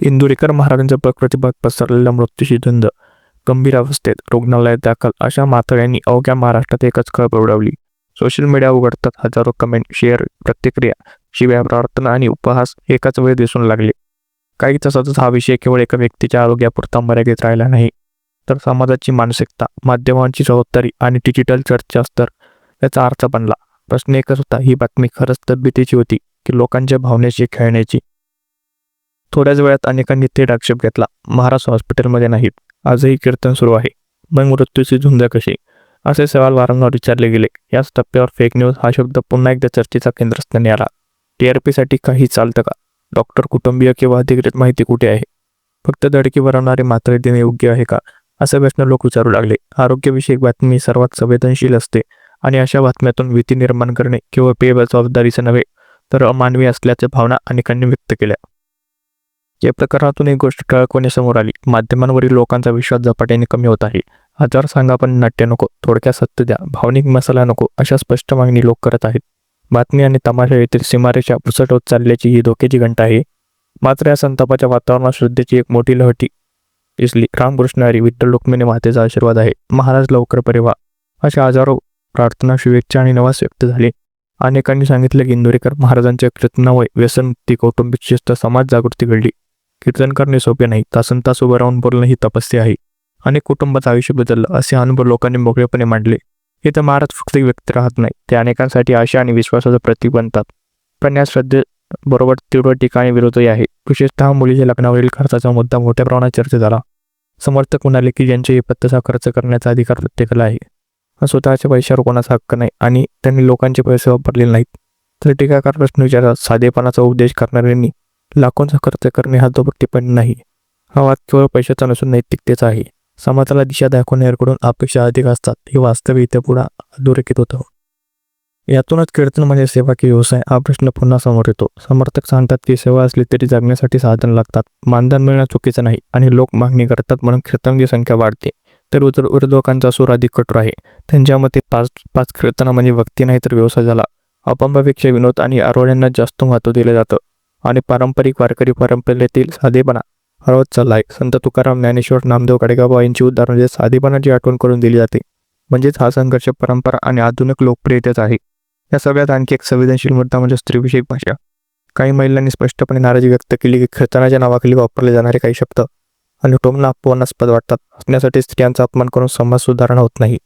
इंदुरीकर महाराजांच्या प्रकृतीबाद पसरलेला मृत्यूशी झुंज, गंभीर अवस्थेत रुग्णालयात दाखल अशा माथळ्यांनी अवघ्या महाराष्ट्रात एकच खळबळ उडवली. सोशल मीडिया उघडतात हजारो कमेंट, शेअर, प्रतिक्रिया, शिव्या, प्रार्थना आणि उपहास एकाच वेळी दिसून लागले. काही तासातच हा विषय केवळ एका व्यक्तीच्या आरोग्यापुरता मर्यादित राहिला नाही, तर समाजाची मानसिकता, माध्यमांची जबाबदारी आणि डिजिटल चर्चास्तर याचा अर्थ बनला. प्रश्न एकच होता, ही बातमी खरंच तब्येतीची होती की लोकांच्या भावनेशी खेळण्याची? थोड्याच वेळात अनेकांनी थेट आक्षेप घेतला. महाराज हॉस्पिटलमध्ये नाहीत, आजही कीर्तन सुरू आहे, मग मृत्यूची झुंज कशी? असे सवाल वारंवार विचारले गेले. याच टप्प्यावर फेक न्यूज हा शब्द पुन्हा एकदा चर्चेचा केंद्रस्थानी आला. TRPसाठी काही चालतं का? डॉक्टर, कुटुंबीय किंवा अधिकृत माहिती कुठे आहे? फक्त दडकी भरवणारे मात्रे देणे योग्य आहे का, असे प्रश्न लोक विचारू लागले. आरोग्यविषयक बातमी सर्वात संवेदनशील असते आणि अशा बातम्यातून भीती निर्माण करणे केवळ बेजबाबदारीचे नव्हे, तर अमानवी असल्याच्या भावना अनेकांनी व्यक्त केल्या. या प्रकरणातून एक गोष्ट ठळकपणे समोर आली. माध्यमांवरील लोकांचा विश्वास झपाट्याने कमी होत आहे. हजार सांगा पण नाट्य नको, थोडक्यात सत्य द्या, भावनिक मसाला नको, अशा स्पष्ट मागणी लोक करत आहेत. बातमी आणि तमाशा येथील सीमारेषा पुसट होत चालल्याची ही धोक्याची घंटा आहे. मात्र या संतापाच्या वातावरणात श्रद्धेची एक मोठी लहटी दिसली. रामकृष्ण हरी, विठ्ठल रुक्मिणी मातेचा आशीर्वाद आहे, महाराज लवकर बरे व्हा, अशा हजारो प्रार्थना, शुभेच्छा आणि नवास व्यक्त झाले. अनेकांनी सांगितलं की इंदुरीकर महाराजांच्या कीर्तनामुळे व्यसनमुक्ती, कौटुंबिक शिस्त, समाज जागृती घडली. कीर्तन करणे सोपे नाही, तासनतास उभं राहून बोलणं ही तपस्या आहे. अनेक कुटुंबाचं आयुष्य बदललं असे अनुभव लोकांनी मोकळेपणे मांडले. इथं महाराज फक्त व्यक्ती राहत नाही, ते अनेकांसाठी आशा आणि विश्वासाचं प्रतीक बनतात. पण या श्रद्धेबरोबर तीव्र टीका आणि विरोधही आहे. विशेषतः मुलीच्या लग्नावरील खर्चाचा मुद्दा मोठ्या प्रमाणात चर्चेत झाला. समर्थक म्हणाले की ज्यांचे पत्ताचा खर्च करण्याचा अधिकार प्रत्येकाला आहे, स्वतःच्या पैशावर कोणाचा हक्क नाही आणि त्यांनी लोकांचे पैसे वापरलेले नाहीत. तर टीकाकार प्रश्न विचारतात, साधेपणाचा उपदेश करणाऱ्यांनी लाखोंचा खर्च करणे हा दोभक्तीपण नाही. हा वाद केवळ पैशाचा नसून नैतिकतेचा आहे. समाजाला दिशा दाखवणाऱ्याकडून अपेक्षा अधिक असतात, हे वास्तव इथे पुढे अधोरेखित होतं. यातूनच कीर्तन म्हणजे सेवा की व्यवसाय हा प्रश्न पुन्हा समोर येतो. समर्थक सांगतात की सेवा असली तरी जगण्यासाठी साधन लागतात, मानधन मिळणं चुकीचं नाही आणि लोक मागणी करतात म्हणून कीर्तनांची संख्या वाढते. तर विरोधकांचा सूर अधिक कठोर आहे. त्यांच्या मते पाच कीर्तना म्हणजे भक्ती नाही तर व्यवसाय झाला. अपंगापेक्षा विनोद आणि आरोळ्यांना जास्त महत्त्व दिलं जातं आणि पारंपरिक वारकरी परंपरेतील साधेपणा हरवत चालला आहे. संत तुकाराम, ज्ञानेश्वर, नामदेव, गाडगेबाबा यांची उदाहरणे साधेपणाची आठवण करून दिली जाते. म्हणजेच हा संघर्ष परंपरा आणि आधुनिक लोकप्रियतेचा आहे. या सगळ्यात आणखी एक संवेदनशील मुद्दा म्हणजे स्त्रीविषयक भाषा. काही महिलांनी स्पष्टपणे नाराजी व्यक्त केली की कीर्तनाच्या नावाखाली वापरले जाणारे काही शब्द आणि टोमणा अपमानास्पद वाटतात. हसण्यासाठी स्त्रियांचा अपमान करून समाज सुधारणा होत नाही,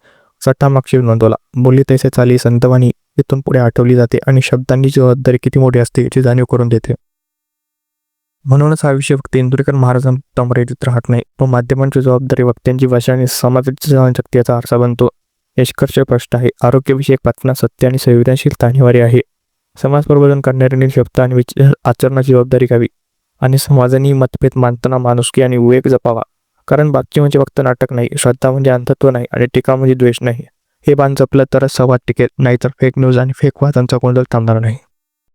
सठ्ठा आक्षेप नोंदवला. बोलली तैसे चाली संतवाणी इथून पुढे आठवली जाते आणि शब्दांची जबाबदारी किती मोठी असते याची जाणीव करून देते. म्हणूनच हा विषय फक्त इंदुरीकर महाराजांपुरता मर्यादित राहत नाही, तो माध्यमांची जबाबदारी, वक्त्यांची भाषा आणि समाजाची सहनशक्ती याचा आरसा बनतो. निष्कर्ष स्पष्ट आहे, आरोग्यविषयक बातम्या सत्य आणि संवेदनशीलता अनिवार्य आहे. समाज प्रबोधन करणाऱ्यांनी शब्द आणि आचरणाची जबाबदारी घ्यावी आणि समाजाने मतभेद मानताना माणुसकी आणि विवेक जपावा. कारण बाकी म्हणजे फक्त नाटक नाही, श्रद्धा म्हणजे अंधत्व नाही आणि टीका म्हणजे द्वेष नाही. हे बाण जपलं तरच संवाद टिकेल, नाहीतर फेक न्यूज आणि फेक वादांचा गोंधळ थांबणार नाही.